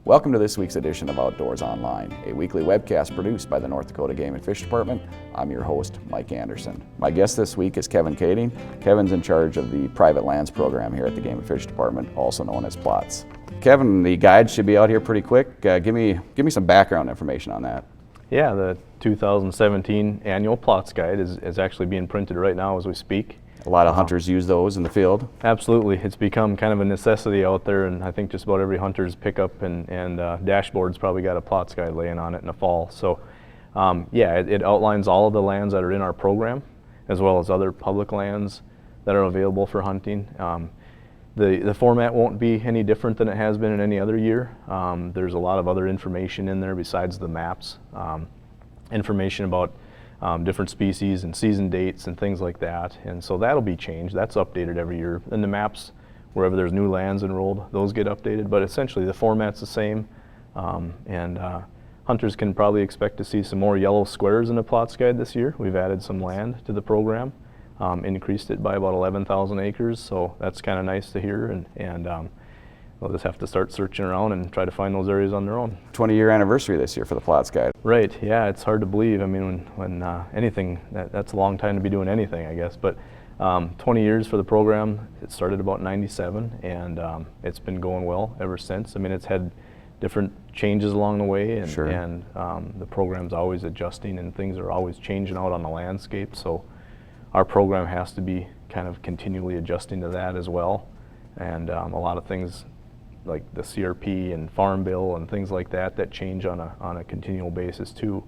Welcome to this week's edition of Outdoors Online, a weekly webcast produced by the North Dakota Game and Fish Department. I'm your host, Mike Anderson. My guest this week is Kevin Kading. Kevin's in charge of the private lands program here at the Game and Fish Department, also known as PLOTS. Kevin, the guide should be out here pretty quick. Give me some background information on that. Yeah, the 2017 annual PLOTS guide is actually being printed right now as we speak. A lot of hunters use those in the field. Absolutely. It's become kind of a necessity out there, and I think just about every hunter's pickup and dashboard's probably got a PLOTS guide laying on it in the fall. So yeah, it outlines all of the lands that are in our program, as well as other public lands that are available for hunting. The format won't be any different than it has been in any other year. There's a lot of other information in there besides the maps, information about different species and season dates and things like that, and so that'll be changed. That's updated every year. And the maps, wherever there's new lands enrolled, those get updated, but essentially the format's the same. Hunters can probably expect to see some more yellow squares in the PLOTS guide this year. We've added some land to the program, increased it by about 11,000 acres, so that's kind of nice to hear, and they'll just have to start searching around and try to find those areas on their own. 20-year anniversary this year for the PLOTS guide. Right, yeah, it's hard to believe. I mean, when anything, that's a long time to be doing anything, I guess. But 20 years for the program. It started about '97, and it's been going well ever since. I mean, it's had different changes along the way, and, sure. and the program's always adjusting, and things are always changing out on the landscape. So our program has to be kind of continually adjusting to that as well. And a lot of things like the CRP and Farm Bill and things like that change on a continual basis too.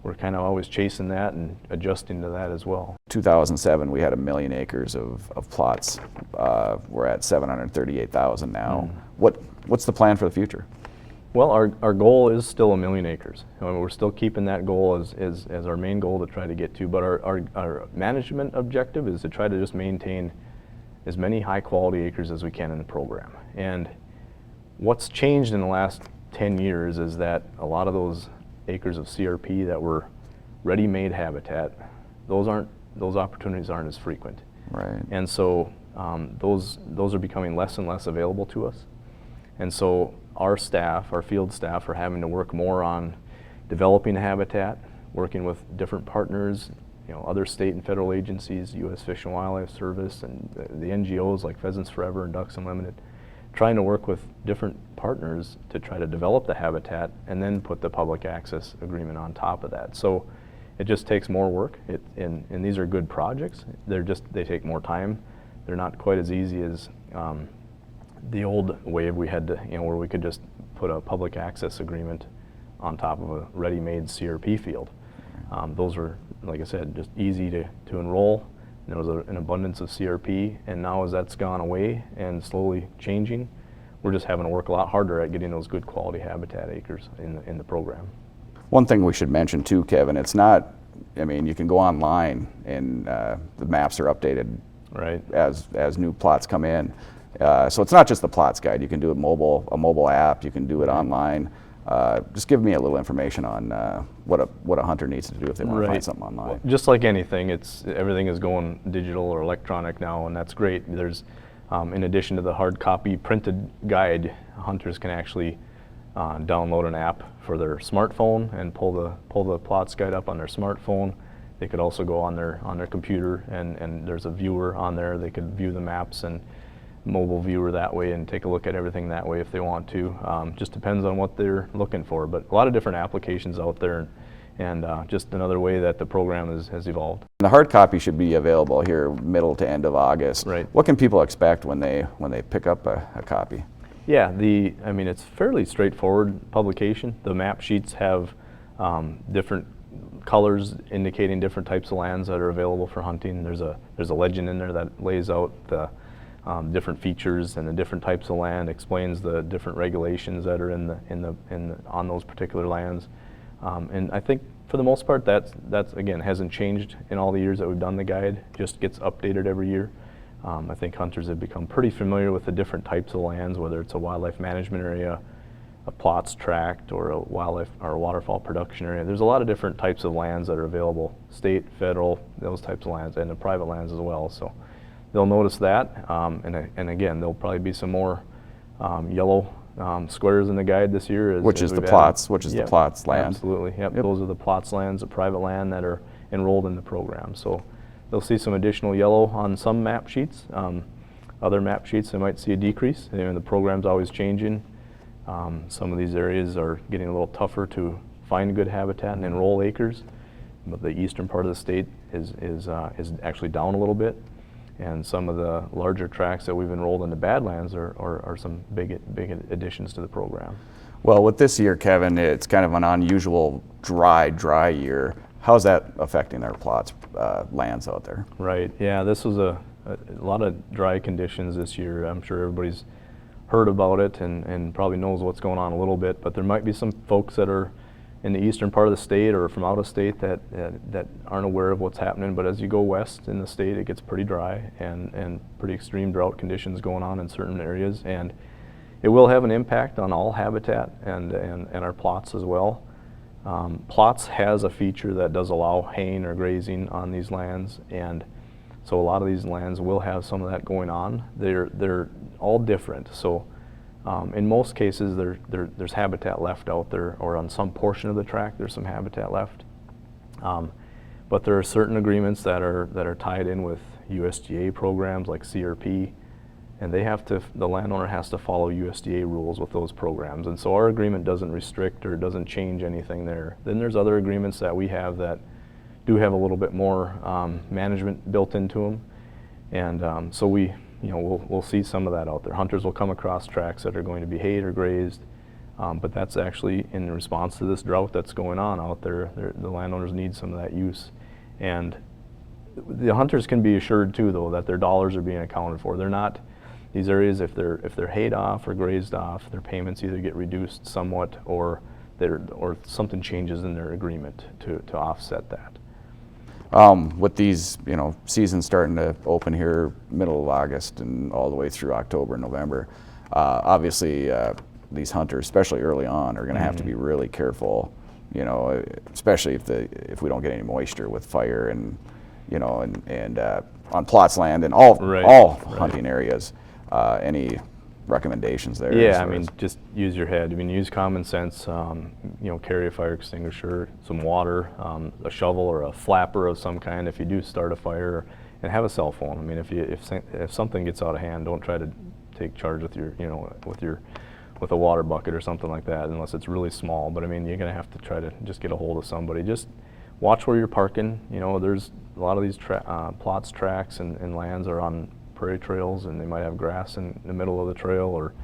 We're kind of always chasing that and adjusting to that as well. 2007, we had 1 million acres of plots. We're at 738,000 now. What's the plan for the future? Well, our goal is still 1 million acres. I mean, we're still keeping that goal as our main goal to try to get to, but our management objective is to try to just maintain as many high quality acres as we can in the program. And what's changed in the last 10 years is that a lot of those acres of CRP that were ready-made habitat, those opportunities aren't as frequent. Right. And so those are becoming less and less available to us. And so our field staff are having to work more on developing habitat, working with different partners, other state and federal agencies, U.S. Fish and Wildlife Service, and the NGOs like Pheasants Forever and Ducks Unlimited, trying to work with different partners to try to develop the habitat and then put the public access agreement on top of that. So it just takes more work, and these are good projects. They take more time. They're not quite as easy as the old way we had to, where we could just put a public access agreement on top of a ready-made CRP field. Those were, like I said, just easy to enroll. There was an abundance of CRP, and now as that's gone away and slowly changing, we're just having to work a lot harder at getting those good quality habitat acres in the program. One thing we should mention too, Kevin, it's not, I mean, you can go online and the maps are updated right as new plots come in. So it's not just the PLOTS guide. You can do a mobile app, you can do it online. Just give me a little information on what a hunter needs to do if they want to find something online. Well, just like anything, everything is going digital or electronic now, and that's great. There's, in addition to the hard copy printed guide, hunters can actually download an app for their smartphone and pull the PLOTS guide up on their smartphone. They could also go on their computer, and there's a viewer on there. They could view the maps and mobile viewer that way and take a look at everything that way if they want to. Just depends on what they're looking for, but a lot of different applications out there, and just another way that the program has evolved. The hard copy should be available here middle to end of August. Right. What can people expect when they pick up a copy? Yeah, I mean, it's fairly straightforward publication. The map sheets have different colors indicating different types of lands that are available for hunting. There's a legend in there that lays out the different features and the different types of land, explains the different regulations that are on those particular lands, and I think for the most part that's again hasn't changed in all the years that we've done the guide. Just gets updated every year. I think hunters have become pretty familiar with the different types of lands, whether it's a wildlife management area, a PLOTS tract, or a wildlife or a waterfowl production area. There's a lot of different types of lands that are available, state, federal, those types of lands, and the private lands as well. So they'll notice that, and again, there'll probably be some more yellow squares in the guide this year. Which is the PLOTS, the PLOTS land. Absolutely, yep. Those are the PLOTS lands, the private land that are enrolled in the program. So they'll see some additional yellow on some map sheets. Other map sheets, they might see a decrease. The program's always changing. Some of these areas are getting a little tougher to find good habitat and enroll acres. But the eastern part of the state is actually down a little bit. And some of the larger tracts that we've enrolled in the Badlands are some big additions to the program. Well, with this year, Kevin, it's kind of an unusual dry year. How's that affecting our PLOTS lands out there? Right, yeah, this was a lot of dry conditions this year. I'm sure everybody's heard about it and probably knows what's going on a little bit, but there might be some folks that are in the eastern part of the state or from out of state that aren't aware of what's happening. But as you go west in the state, it gets pretty dry and pretty extreme drought conditions going on in certain areas, and it will have an impact on all habitat and our PLOTS as well. PLOTS has a feature that does allow haying or grazing on these lands, and so a lot of these lands will have some of that going on. They're all different. So in most cases, there's habitat left out there, or on some portion of the tract, there's some habitat left. But there are certain agreements that are tied in with USDA programs like CRP, and the landowner has to follow USDA rules with those programs. And so our agreement doesn't restrict or doesn't change anything there. Then there's other agreements that we have that do have a little bit more management built into them, and so we'll see some of that out there. Hunters will come across tracts that are going to be hayed or grazed, but that's actually in response to this drought that's going on out there. The landowners need some of that use, and the hunters can be assured too, though, that their dollars are being accounted for. They're not, these areas, if they're hayed off or grazed off, their payments either get reduced somewhat or something changes in their agreement to offset that. With these, seasons starting to open here middle of August and all the way through October and November, obviously these hunters, especially early on, are going to have to be really careful, especially if we don't get any moisture with fire and on PLOTS land and all hunting areas. Any recommendations there? Yeah, I mean, just use your head. I mean, use common sense. Carry a fire extinguisher, some water, a shovel or a flapper of some kind if you do start a fire, and have a cell phone. I mean, if something gets out of hand, don't try to take charge with with a water bucket or something like that, unless it's really small. But I mean, you're gonna have to try to just get a hold of somebody. Just watch where you're parking. There's a lot of these PLOTS tracks and lands are on prairie trails, and they might have grass in the middle of the trail, or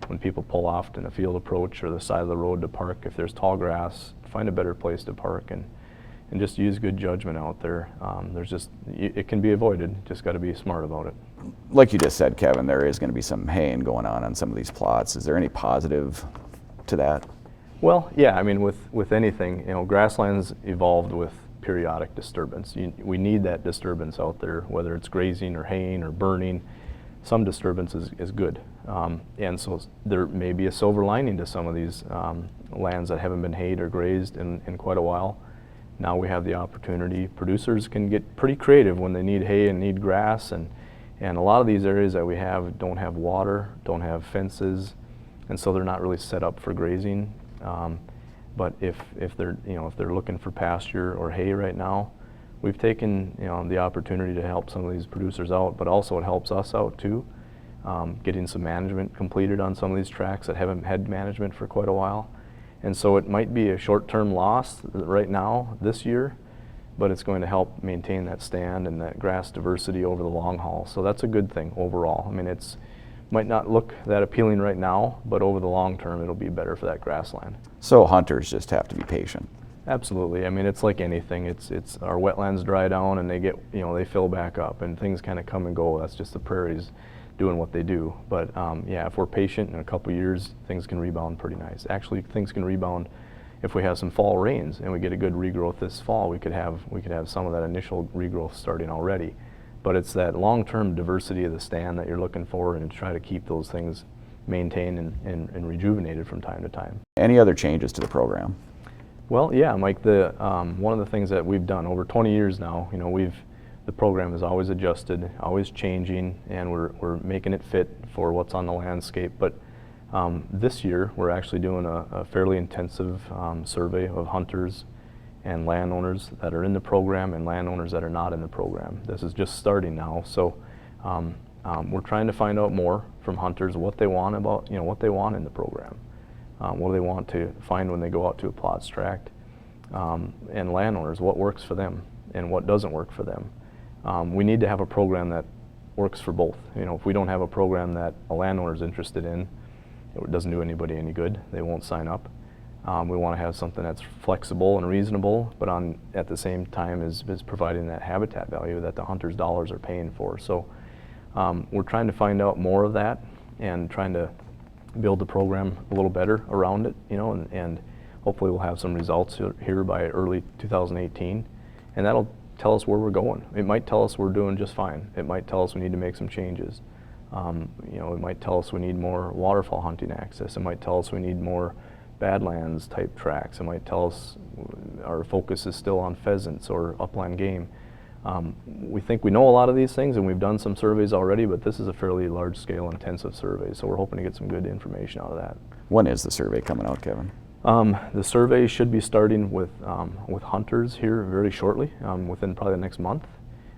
when people pull off in a field approach or the side of the road to park, if there's tall grass, find a better place to park and just use good judgment out there. It can be avoided, just got to be smart about it. Like you just said, Kevin, there is going to be some haying going on some of these PLOTS. Is there any positive to that? Well, yeah, I mean, with anything, grasslands evolved with periodic disturbance. We need that disturbance out there, whether it's grazing or haying or burning. Some disturbance is good. And so there may be a silver lining to some of these lands that haven't been hayed or grazed in quite a while. Now we have the opportunity. Producers can get pretty creative when they need hay and need grass, and a lot of these areas that we have don't have water, don't have fences, and so they're not really set up for grazing. But if they're looking for pasture or hay right now, we've taken the opportunity to help some of these producers out, but also it helps us out too, getting some management completed on some of these tracts that haven't had management for quite a while. And so it might be a short-term loss right now this year, but it's going to help maintain that stand and that grass diversity over the long haul. So that's a good thing overall. I mean, it's might not look that appealing right now, but over the long term it'll be better for that grassland. So hunters just have to be patient. Absolutely. I mean, it's like anything. It's our wetlands dry down and they get they fill back up and things kind of come and go. That's just the prairies doing what they do. But yeah, if we're patient, in a couple of years things can rebound pretty nice. Actually, things can rebound if we have some fall rains and we get a good regrowth this fall. We could have some of that initial regrowth starting already. But it's that long-term diversity of the stand that you're looking for, and to try to keep those things maintained and rejuvenated from time to time. Any other changes to the program? Well, yeah, Mike. One of the things that we've done over 20 years now, the program is always adjusted, always changing, and we're making it fit for what's on the landscape. But This year, we're actually doing a fairly intensive survey of hunters and landowners that are in the program and landowners that are not in the program. This is just starting now, so we're trying to find out more from hunters what they want about, what they want in the program, what do they want to find when they go out to a PLOTS tract, and landowners, what works for them and what doesn't work for them. We need to have a program that works for both. If we don't have a program that a landowner is interested in, it doesn't do anybody any good. They won't sign up. We want to have something that's flexible and reasonable, but at the same time is providing that habitat value that the hunters' dollars are paying for. So we're trying to find out more of that and trying to build the program a little better around it, and hopefully we'll have some results here by early 2018, and that'll tell us where we're going. It might tell us we're doing just fine. It might tell us we need to make some changes. It might tell us we need more waterfowl hunting access. It might tell us we need more Badlands type tracks. It might tell us our focus is still on pheasants or upland game. We think we know a lot of these things, and we've done some surveys already, but this is a fairly large scale intensive survey, so we're hoping to get some good information out of that. When is the survey coming out, Kevin? The survey should be starting with hunters here very shortly, within probably the next month,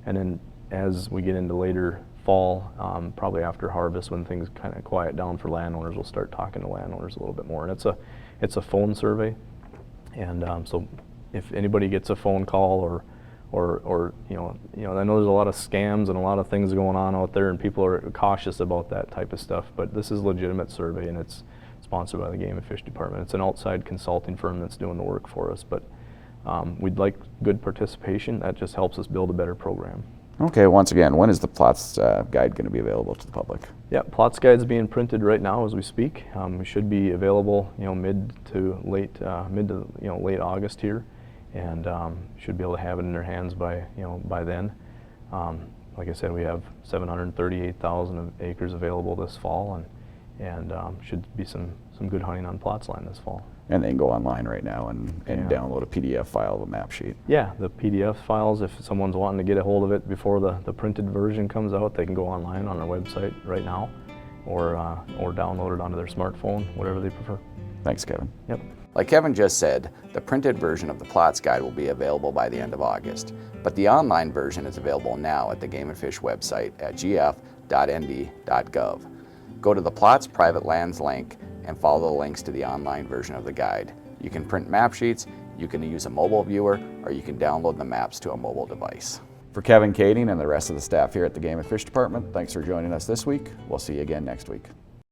and then as we get into later fall, probably after harvest, when things kind of quiet down for landowners, we'll start talking to landowners a little bit more. And it's a phone survey, and so if anybody gets a phone call or I know there's a lot of scams and a lot of things going on out there, and people are cautious about that type of stuff. But this is a legitimate survey, and it's sponsored by the Game and Fish Department. It's an outside consulting firm that's doing the work for us, but we'd like good participation. That just helps us build a better program. Okay, once again, when is the PLOTS guide going to be available to the public? Yeah, PLOTS guide is being printed right now as we speak. We should be available, mid to late August here, and should be able to have it in their hands by then. Like I said, we have 738,000 acres available this fall, and should be some good hunting on PLOTS land this fall. And they can go online right now and download a PDF file of a map sheet. Yeah, the PDF files, if someone's wanting to get a hold of it before the printed version comes out, they can go online on our website right now, or download it onto their smartphone, whatever they prefer. Thanks, Kevin. Yep. Like Kevin just said, the printed version of the PLOTS guide will be available by the end of August, but the online version is available now at the Game and Fish website at gf.nd.gov. Go to the PLOTS private lands link and follow the links to the online version of the guide. You can print map sheets, you can use a mobile viewer, or you can download the maps to a mobile device. For Kevin Kading and the rest of the staff here at the Game and Fish Department, thanks for joining us this week. We'll see you again next week.